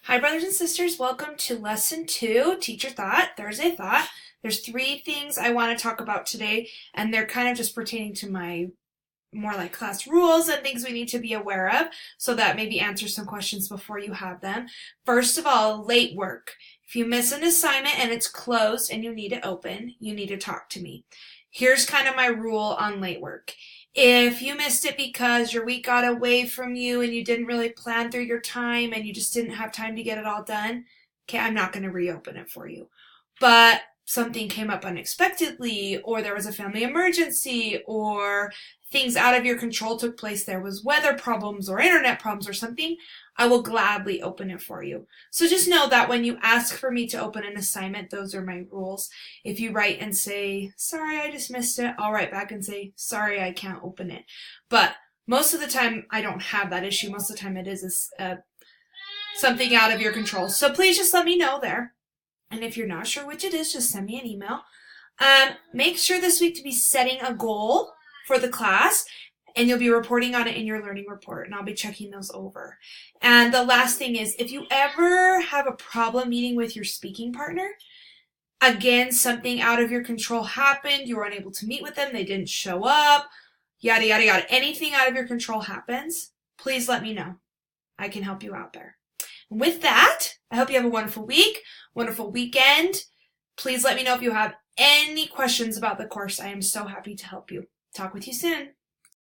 Hi, brothers and sisters. Welcome to Lesson 2, Teacher Thought, Thursday Thought. There's 3 things I want to talk about today, and they're kind of just pertaining to my more like class rules and things we need to be aware of so that maybe answer some questions before you have them. First of all, late work. If you miss an assignment and it's closed and you need it open, you need to talk to me. Here's kind of my rule on late work. If you missed it because your week got away from you and you didn't really plan through your time and you just didn't have time to get it all done, okay, I'm not going to reopen it for you. But something came up unexpectedly, or there was a family emergency, or things out of your control took place, there was weather problems or internet problems or something, I will gladly open it for you. So just know that when you ask for me to open an assignment, those are my rules. If you write and say, sorry, I just missed it, I'll write back and say, sorry, I can't open it. But most of the time, I don't have that issue. Most of the time, it is something out of your control. So please just let me know there. And if you're not sure which it is, just send me an email. Make sure this week to be setting a goal for the class, and you'll be reporting on it in your learning report, and I'll be checking those over. And the last thing is, if you ever have a problem meeting with your speaking partner, again, something out of your control happened, you were unable to meet with them, they didn't show up, yada, yada, yada, anything out of your control happens, please let me know. I can help you out there. And with that, I hope you have a wonderful week, wonderful weekend. Please let me know if you have any questions about the course. I am so happy to help you. Talk with you soon.